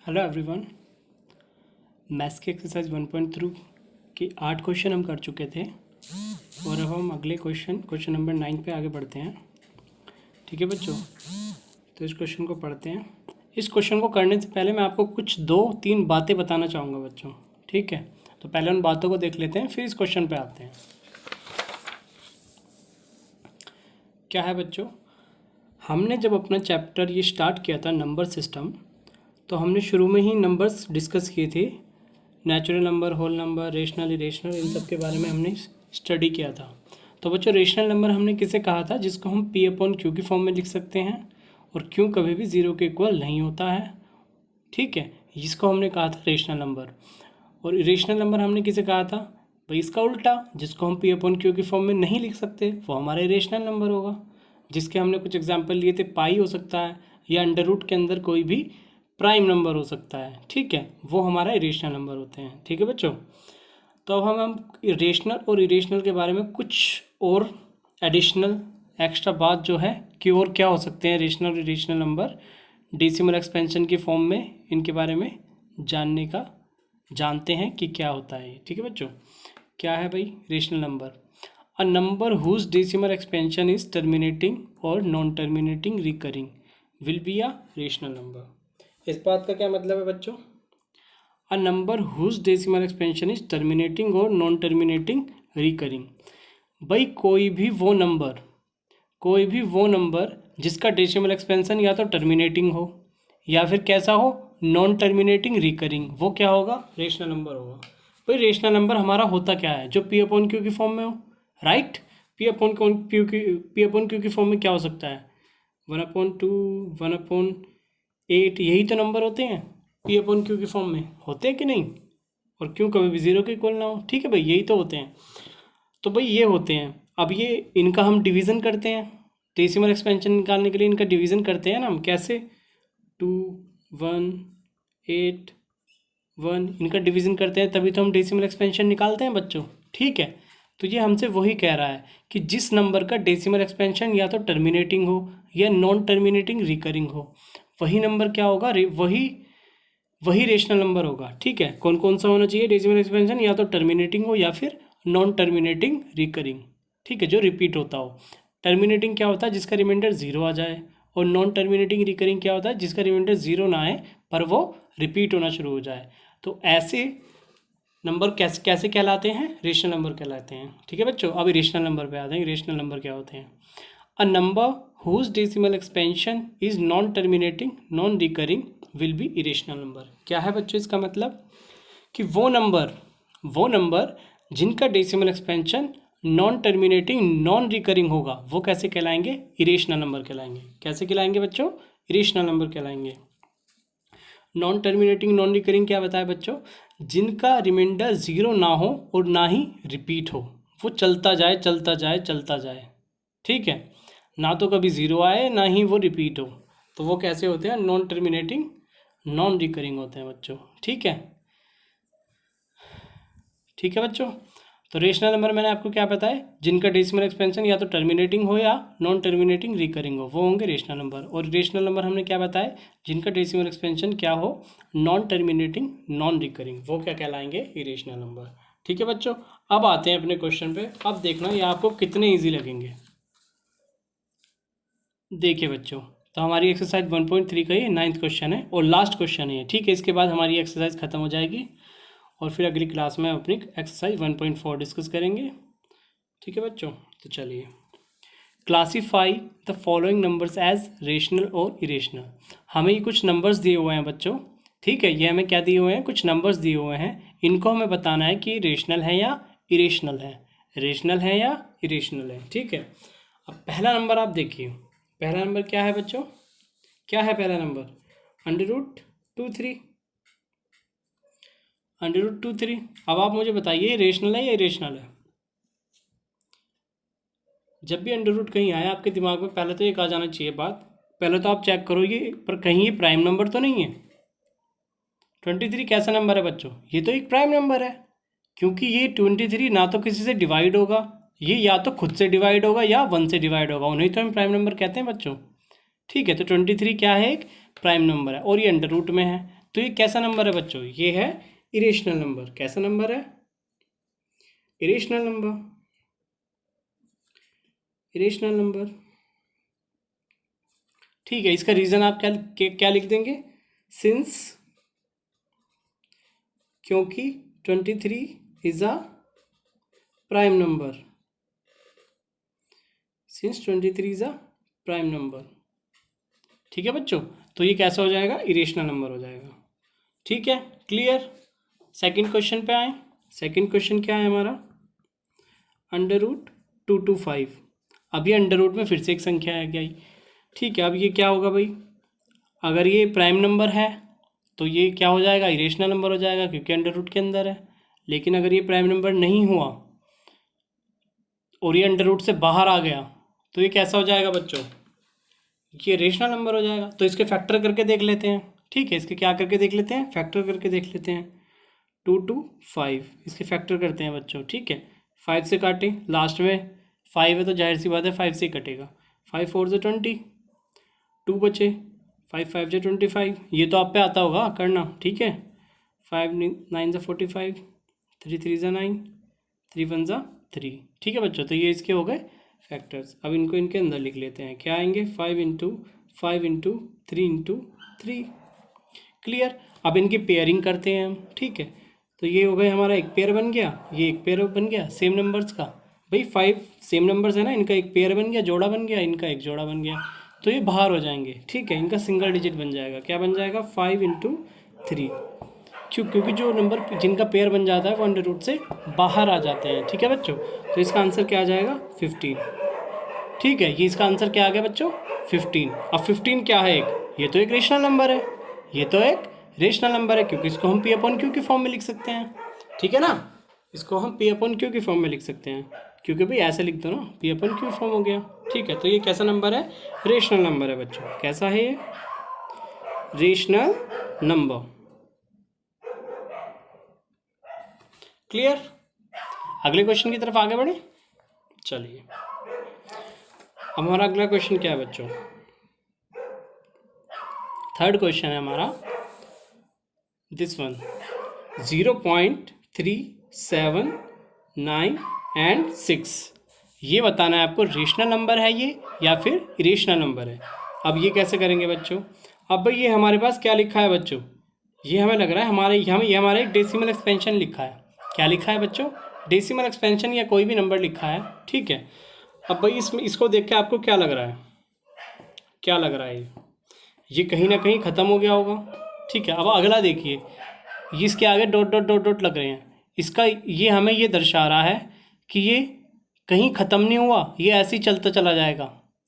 Hello everyone. Maths के exercise 1.3 की 8 question हम कर चुके थे और अब हम अगले क्वेश्चन नंबर 9 पे आगे बढ़ते हैं। ठीक है बच्चों, तो इस क्वेश्चन को पढ़ते हैं। इस क्वेश्चन को करने से पहले मैं आपको कुछ 2-3 बातें बताना चाहूँगा बच्चों। ठीक है, तो पहले उन बातों को देख लेते हैं, फिर इस क्वेश्चन पे आते हैं। क्या है बच्चों, हमने जब अपना चैप्टर ये स्टार्ट किया था नंबर सिस्टम, तो हमने शुरू में ही नंबर्स डिस्कस किए थे। Natural number, whole number, rational, irrational, इन सब के बारे में हमने स्टडी किया था। तो बच्चों, रेशनल नंबर हमने किसे कहा था, जिसको हम P/Q की फॉर्म में लिख सकते हैं और Q कभी भी 0 के इक्वल नहीं होता है। ठीक है, जिसको हमने कहा था रेशनल नंबर। और इरेशनल नंबर हमने किसे कहा था, भाई इसका उल्टा, जिसको हम P/Q की फॉर्म में नहीं लिख सकते, वो हमारा इरेशनल नंबर होगा। जिसके हमने कुछ एग्जाम्पल लिए थे, पाई हो सकता है या अंडर रूट के अंदर कोई भी प्राइम नंबर हो सकता है। ठीक है, वो हमारा इरेशनल नंबर होते हैं। ठीक है बच्चों, तो अब हम रेशनल और इरेशनल के बारे में कुछ और एडिशनल एक्स्ट्रा बात जो है कि और क्या हो सकते हैं रेशनल और इरेशनल नंबर डेसिमल एक्सपेंशन की फॉर्म में, इनके बारे में जानते हैं कि क्या होता है। ठीक है बच्चों, क्या है भाई rational number? A number whose decimal expansion is terminating और non terminating recurring will be a rational number. इस बात का क्या मतलब है बच्चों? A number whose decimal expansion is terminating और नॉन टर्मिनेटिंग रिकरिंग। भाई कोई भी वो नंबर जिसका डेसिमल एक्सपेंशन या तो टर्मिनेटिंग हो या फिर कैसा हो, नॉन टर्मिनेटिंग रिकरिंग, वो क्या होगा, रेशनल नंबर होगा। भाई रेशनल नंबर हमारा होता क्या है, जो P/Q की फॉर्म में हो, राइट। P/Q की फॉर्म में क्या हो सकता है, 1/2, 1/8, यही तो नंबर होते हैं P/Q की फॉर्म में, होते हैं कि नहीं? और क्यों कभी भी 0 के इक्वल ना हो। ठीक है भाई, यही तो होते हैं। तो भाई ये होते हैं। अब ये इनका हम डिवीज़न करते हैं, डेसिमल एक्सपेंशन निकालने के लिए इनका डिवीज़न करते हैं ना हम, कैसे, 2, 1, 8, 1, इनका डिवीज़न करते हैं, तभी तो हम डेसिमल एक्सपेंशन निकालते हैं बच्चों। ठीक है, तो ये हमसे वही कह रहा है कि जिस नंबर का डेसिमल एक्सपेंशन या तो टर्मिनेटिंग हो या नॉन टर्मिनेटिंग रिकरिंग हो, वही नंबर क्या होगा, वही रेशनल नंबर होगा। ठीक है, कौन कौन सा होना चाहिए, डेसिमल एक्सपेंशन या तो टर्मिनेटिंग हो या फिर नॉन टर्मिनेटिंग रिकरिंग। ठीक है, जो रिपीट होता हो। टर्मिनेटिंग क्या होता है, जिसका रिमाइंडर 0 आ जाए, और नॉन टर्मिनेटिंग रिकरिंग क्या होता है, जिसका रिमाइंडर 0 ना आए पर वो रिपीट होना शुरू हो जाए। तो ऐसे नंबर कैसे कैसे कहलाते हैं, रेशनल नंबर कहलाते हैं। ठीक है बच्चों, अभी रेशनल नंबर पे आते हैं। रेशनल नंबर क्या होते हैं? A number whose decimal expansion is non terminating non recurring will be irrational number. क्या है बच्चों इसका मतलब, कि वो नंबर जिनका decimal expansion non terminating non recurring होगा, वो कैसे कहलाएंगे, इरेशनल नंबर कहलाएंगे। कैसे कहलाएंगे बच्चों, इरेशनल नंबर कहलाएंगे। नॉन टर्मिनेटिंग नॉन रिकरिंग क्या बताया बच्चों, जिनका रिमाइंडर 0 ना हो और ना ही रिपीट हो, वो चलता जाए चलता जाए चलता जाए। ठीक है, ना तो कभी 0 आए ना ही वो रिपीट हो, तो वो कैसे होते हैं, नॉन टर्मिनेटिंग नॉन रिकरिंग होते हैं बच्चों। ठीक है, ठीक है बच्चों। तो रेशनल नंबर मैंने आपको क्या बताया, जिनका डेसिमल एक्सपेंशन या तो टर्मिनेटिंग हो या नॉन टर्मिनेटिंग रिकरिंग हो, वो होंगे रेशनल नंबर। और रेशनल नंबर हमने क्या बताया, जिनका डेसिमल एक्सपेंशन क्या हो, नॉन टर्मिनेटिंग नॉन रिकरिंग, वो क्या कहलाएंगे, इरेशनल नंबर। ठीक है बच्चों, अब आते हैं अपने क्वेश्चन पे। अब देखना ये आपको कितने ईजी लगेंगे। देखिए बच्चों, तो हमारी एक्सरसाइज 1.3 का ये 9th क्वेश्चन है और लास्ट क्वेश्चन है। ठीक है, इसके बाद हमारी एक्सरसाइज खत्म हो जाएगी और फिर अगली क्लास में अपनी एक्सरसाइज 1.4 डिस्कस करेंगे। ठीक है बच्चों, तो चलिए, classify the following numbers as rational और इरेशनल। हमें ये कुछ नंबर्स दिए हुए हैं बच्चों। ठीक है, ये हमें क्या दिए हुए हैं, कुछ नंबर्स दिए हुए हैं। इनको हमें बताना है कि रेशनल है या इरेशनल है, रेशनल है या इरेशनल है। ठीक है, अब पहला नंबर आप देखिए, पहला नंबर क्या है बच्चों, क्या है पहला नंबर, √2 3, √2 3। अब आप मुझे बताइए रेशनल है या इरेशनल है? जब भी अंडर रूट कहीं आया आपके दिमाग में, पहले तो ये कहा जाना चाहिए बात, पहले तो आप चेक करो ये, पर कहीं ये प्राइम नंबर तो नहीं है। 23 कैसा नंबर है बच्चों, ये तो एक प्राइम नंबर है, क्योंकि ये 23 ना तो किसी से डिवाइड होगा, ये या तो खुद से डिवाइड होगा या 1 से डिवाइड होगा, उन्हें तो हम प्राइम नंबर कहते हैं बच्चों। ठीक है, तो 23 क्या है, एक प्राइम नंबर है और ये अंडर रूट में है, तो ये कैसा नंबर है बच्चों? ये है इरेशनल नंबर। कैसा नंबर है? Irrational number. इरेशनल नंबर, ठीक है। इसका रीज़न आप क्या लिख देंगे? सिंस, क्योंकि 23 is a prime number. Since 23 is a prime number. ठीक है बच्चों, तो ये कैसा हो जाएगा? इरेशनल नंबर हो जाएगा। ठीक है, क्लियर। सेकंड क्वेश्चन पे आए। सेकंड क्वेश्चन क्या है हमारा? √225। अब ये अंडर रूट में फिर से एक संख्या है क्या? ठीक है, अब ये क्या होगा भाई? अगर ये प्राइम नंबर है तो ये क्या हो जाएगा? इरेशनल नंबर हो जाएगा, क्योंकि अंडर रूट के अंदर है। लेकिन अगर ये प्राइम नंबर नहीं हुआ और ये अंडर रूट से बाहर आ गया तो ये कैसा हो जाएगा बच्चों? ये रेशनल नंबर हो जाएगा। तो इसके फैक्टर करके देख लेते हैं। ठीक है, इसके क्या करके देख लेते हैं? फैक्टर करके देख लेते हैं। 2 इसके फैक्टर करते हैं बच्चों। ठीक है, 5 से काटे, लास्ट में 5 है तो जाहिर सी बात है 5 से ही कटेगा। 5 4 से 20, 2 बचे, 5 5 से 25। ये तो आप पे आता होगा करना। ठीक है, 5 9 से 45, 3 3 से 9, 3 1 से 3। ठीक है बच्चों, तो ये इसके हो गए फैक्टर्स। अब इनको इनके अंदर लिख लेते हैं। क्या आएंगे? 5 इंटू 5 इंटू 3 इंटू 3। क्लियर। अब इनकी पेयरिंग करते हैं हम। ठीक है, तो ये हो गए हमारा एक पेयर बन गया, ये एक पेयर बन गया सेम नंबर्स का। भाई 5 सेम नंबर्स है ना, इनका एक पेयर बन गया, जोड़ा बन गया, इनका एक जोड़ा बन गया, तो ये बाहर हो जाएंगे। ठीक है, इनका सिंगल डिजिट बन जाएगा। क्या बन जाएगा? 5 इंटू 3। क्योंकि जो नंबर जिनका पेयर बन जाता है वो अंडर रूट से बाहर आ जाते हैं। ठीक है बच्चों, तो इसका आंसर क्या आ जाएगा? 15। ठीक है, ये इसका आंसर क्या आ गया बच्चों? 15। अब 15 क्या है? ये तो एक रेशनल नंबर है। ये तो एक रेशनल नंबर है, क्योंकि इसको हम P अपॉन Q की फॉर्म में लिख सकते हैं। ठीक है ना, इसको हम P अपॉन Q की फॉर्म में लिख सकते हैं, क्योंकि भाई ऐसे लिख दो ना, P अपॉन Q फॉर्म हो गया। ठीक है, तो ये कैसा नंबर है? रेशनल नंबर है बच्चों। कैसा है ये? Rational number. क्लियर। अगले क्वेश्चन की तरफ आगे बढ़े। चलिए, अब हमारा अगला क्वेश्चन क्या है बच्चों? थर्ड क्वेश्चन है हमारा दिस वन। 0.379 एंड 6। ये बताना है आपको रेशनल नंबर है ये या फिर इरेशनल नंबर है। अब ये कैसे करेंगे बच्चों? अब भाई ये हमारे पास क्या लिखा है बच्चों? ये हमें लग रहा है ये हमारा एक डेसिमल एक्सपेंशन लिखा है। क्या लिखा है बच्चों? डेसिमल एक्सपेंशन या कोई भी नंबर लिखा है। ठीक है, अब भाई इसको देख के आपको क्या लग रहा है? क्या लग रहा है? ये कहीं ना कहीं ख़त्म हो गया होगा। ठीक है, अब अगला देखिए, ये इसके आगे डॉट डॉट डॉट डॉट लग रहे हैं। इसका ये हमें ये दर्शा रहा है कि ये कहीं ख़त्म नहीं हुआ, ये ऐसे ही चलता चला जाएगा।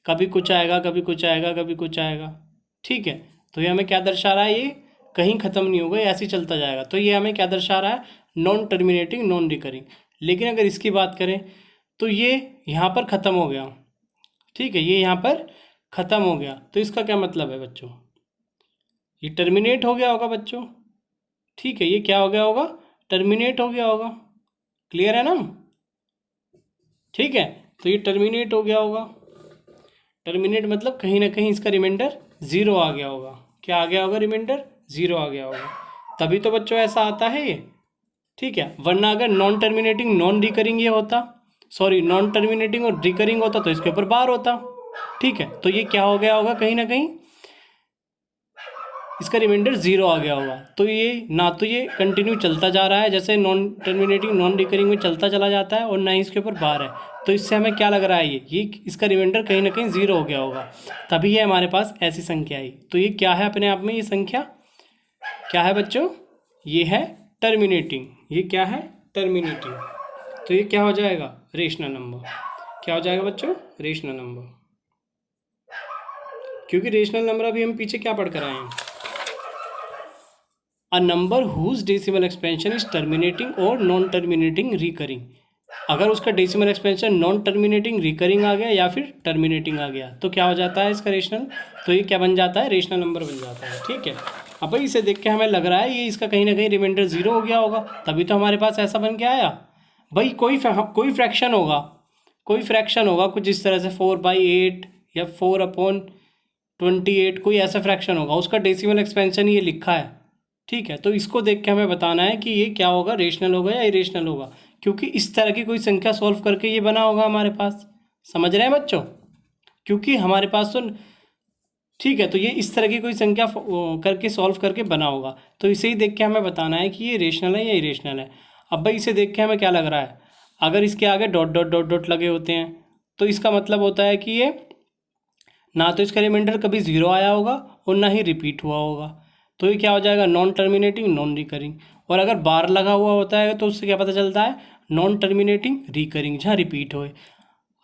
कभी कुछ आएगा, कभी कुछ आएगा, कभी कुछ आएगा। ठीक है, तो ये हमें क्या दर्शा रहा है? ये कहीं ख़त्म नहीं होगा, ऐसे ही चलता जाएगा। तो ये हमें क्या दर्शा रहा है? Non terminating, non recurring. लेकिन अगर इसकी बात करें तो ये यहाँ पर ख़त्म हो गया। ठीक है, ये यहाँ पर ख़त्म हो गया, तो इसका क्या मतलब है बच्चों? ये टर्मिनेट हो गया होगा बच्चों। ठीक है, ये क्या हो गया होगा? टर्मिनेट हो गया होगा। क्लियर है ना? ठीक है, तो ये टर्मिनेट हो गया होगा। टर्मिनेट मतलब कहीं ना कहीं इसका रिमाइंडर 0 आ गया होगा। क्या आ गया होगा? रिमाइंडर 0 आ गया होगा। तभी तो बच्चों ऐसा आता है ये। ठीक है, वरना अगर नॉन टर्मिनेटिंग नॉन रिकरिंग ये होता, सॉरी नॉन टर्मिनेटिंग और रिकरिंग होता तो इसके ऊपर बार होता। ठीक है, तो ये क्या हो गया होगा? कहीं ना कहीं इसका रिमाइंडर 0 आ गया होगा। तो ये ना तो ये कंटिन्यू चलता जा रहा है जैसे नॉन टर्मिनेटिंग नॉन रिकरिंग में चलता चला जाता है, और ना ही इसके ऊपर बार है। तो इससे हमें क्या लग रहा है? ये इसका रिमाइंडर कहीं ना कहीं 0 हो गया होगा, तभी ये हमारे पास ऐसी संख्या आई। तो ये क्या है अपने आप में? ये संख्या क्या है बच्चों? ये है टर्मिनेटिंग। ये क्या है? टर्मिनेटिंग। तो ये क्या हो जाएगा? Rational number. क्या हो जाएगा बच्चों? Rational number. क्योंकि रेशनल नंबर अभी हम पीछे क्या पढ़ कर आए हैं? A number whose decimal expansion is terminating और नॉन टर्मिनेटिंग रिकरिंग। अगर उसका decimal expansion non terminating recurring आ गया या फिर टर्मिनेटिंग आ गया तो क्या हो जाता है इसका? रेशनल। तो ये क्या बन जाता है? रेशनल नंबर बन जाता है। ठीक है, अब भाई इसे देख के हमें लग रहा है ये इसका कहीं ना कहीं रिमाइंडर 0 हो गया होगा, तभी तो हमारे पास ऐसा बन के आया। भाई कोई फ्रैक्शन होगा, कोई फ्रैक्शन होगा कुछ इस तरह से 4/8 या 4/28, कोई ऐसा फ्रैक्शन होगा, उसका डेसिमल एक्सपेंशन ये लिखा है। ठीक है, तो इसको देख के हमें बताना है कि ये क्या होगा, रेशनल होगा या इरेशनल होगा, क्योंकि इस तरह की कोई संख्या सॉल्व करके ये बना होगा हमारे पास। समझ रहे हैं बच्चों? क्योंकि हमारे पास तो ठीक है, तो ये इस तरह की कोई संख्या करके सॉल्व करके बना होगा, तो इसे ही देख के हमें बताना है कि ये रेशनल है या इरेशनल है। अब भाई इसे देख के हमें क्या लग रहा है, अगर इसके आगे डॉट डॉट डॉट डॉट लगे होते हैं तो इसका मतलब होता है कि ये ना तो इसका रिमाइंडर कभी ज़ीरो आया होगा और ना ही रिपीट हुआ होगा, तो ये क्या हो जाएगा, नॉन टर्मिनेटिंग नॉन रिकरिंग। और अगर बार लगा हुआ होता है तो उससे क्या पता चलता है, नॉन टर्मिनेटिंग रिकरिंग, जहाँ रिपीट होए।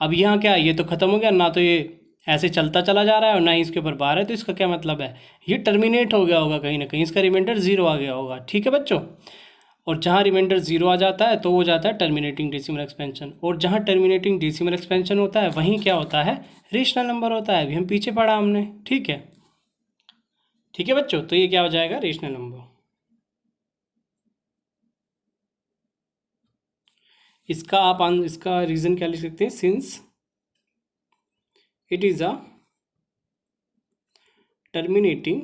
अब यहाँ क्या है, ये तो ख़त्म हो गया, ना तो ये ऐसे चलता चला जा रहा है और ना ही इसके ऊपर बार है, तो इसका क्या मतलब है, ये टर्मिनेट हो गया होगा कहीं ना कहीं, इसका रिमाइंडर ज़ीरो आ गया होगा। ठीक है बच्चों, और जहाँ रिमाइंडर ज़ीरो आ जाता है तो वो जाता है टर्मिनेटिंग डेसिमल एक्सपेंशन, और जहाँ टर्मिनेटिंग डेसिमल एक्सपेंशन होता है वहीं क्या होता है, रेशनल नंबर होता है। अभी हम पीछे पढ़ा हमने। ठीक है, ठीक है बच्चों, तो ये क्या हो जाएगा, रेशनल नंबर। इसका आप इसका रीज़न क्या लिख सकते हैं, since it is a terminating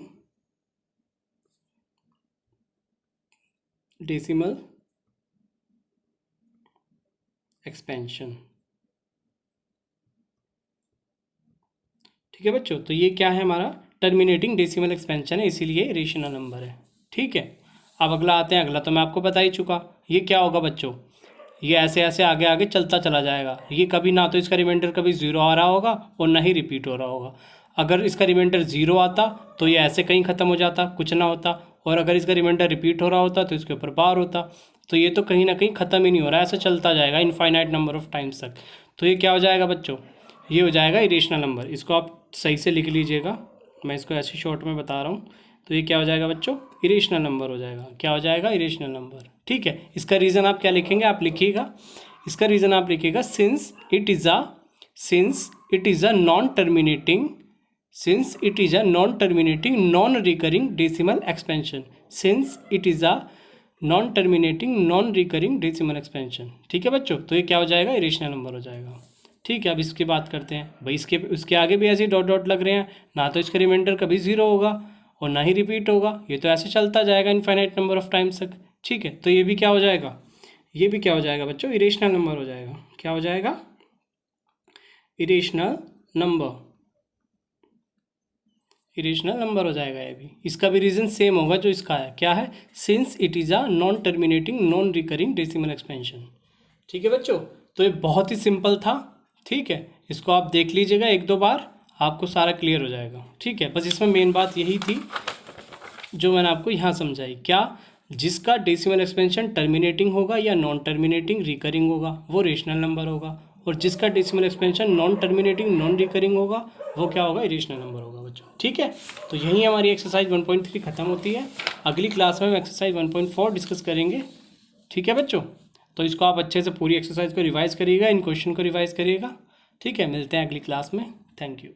decimal expansion. ठीक है बच्चों, तो ये क्या है, हमारा टर्मिनेटिंग डेसिमल एक्सपेंशन है, इसीलिए रेशनल नंबर है। ठीक है, अब अगला आते हैं। अगला तो मैं आपको बता ही चुका, ये क्या होगा बच्चों, ये ऐसे ऐसे आगे आगे चलता चला जाएगा, ये कभी ना तो इसका रिमाइंडर कभी ज़ीरो आ रहा होगा और ना ही रिपीट हो रहा होगा। अगर इसका रिमाइंडर ज़ीरो आता तो ये ऐसे कहीं ख़त्म हो जाता, कुछ ना होता, और अगर इसका रिमाइंडर रिपीट हो रहा होता तो इसके ऊपर बार होता, तो ये तो कहीं ना कहीं ख़त्म ही नहीं हो रहा है, ऐसा चलता जाएगा इनफाइनाइट नंबर ऑफ टाइम्स तक। तो ये क्या हो जाएगा बच्चों, ये हो जाएगा इरेशनल नंबर। इसको आप सही से लिख लीजिएगा, मैं इसको ऐसे शॉर्ट में बता रहा हूँ। तो ये क्या हो जाएगा बच्चों, इरेशनल नंबर हो जाएगा। क्या हो जाएगा, इरेशनल नंबर। ठीक है, इसका रीज़न आप क्या लिखेंगे, आप लिखिएगा, इसका रीज़न आप लिखिएगा, since it is a non terminating non recurring decimal expansion. Since it is a non terminating non recurring decimal expansion. ठीक है बच्चों, तो ये क्या हो जाएगा, इरेशनल नंबर हो जाएगा। ठीक है, अब इसकी बात करते हैं। भाई उसके आगे भी ऐसे डॉट डॉट लग रहे हैं, ना तो इसका रिमाइंडर कभी ज़ीरो होगा और ना ही रिपीट होगा, ये तो ऐसे चलता जाएगा इनफाइनाइट नंबर ऑफ टाइम्स तक। ठीक है, तो ये भी क्या हो जाएगा, ये भी क्या हो जाएगा बच्चों, इरेशनल नंबर हो जाएगा। क्या हो जाएगा, इरेशनल नंबर, इरेशनल नंबर हो जाएगा ये भी। इसका भी रीज़न सेम होगा जो इसका है, क्या है, since it is a non terminating non recurring decimal expansion. ठीक है बच्चों, तो ये बहुत ही सिंपल था। ठीक है, इसको आप देख लीजिएगा एक दो बार, आपको सारा क्लियर हो जाएगा। ठीक है, बस इसमें मेन बात यही थी जो मैंने आपको यहाँ समझाई, क्या, जिसका डेसिमल एक्सपेंशन टर्मिनेटिंग होगा या नॉन टर्मिनेटिंग रिकरिंग होगा वो रेशनल नंबर होगा, और जिसका decimal expansion non terminating non recurring होगा वो क्या होगा, इरेशनल नंबर होगा बच्चों। ठीक है, तो यही हमारी एक्सरसाइज 1.3 खत्म होती है। अगली क्लास में हम एक्सरसाइज 1.4 डिस्कस करेंगे। ठीक है बच्चों, तो इसको आप अच्छे से पूरी एक्सरसाइज को रिवाइज करिएगा, इन क्वेश्चन को रिवाइज करिएगा। ठीक है, मिलते हैं अगली क्लास में। Thank you.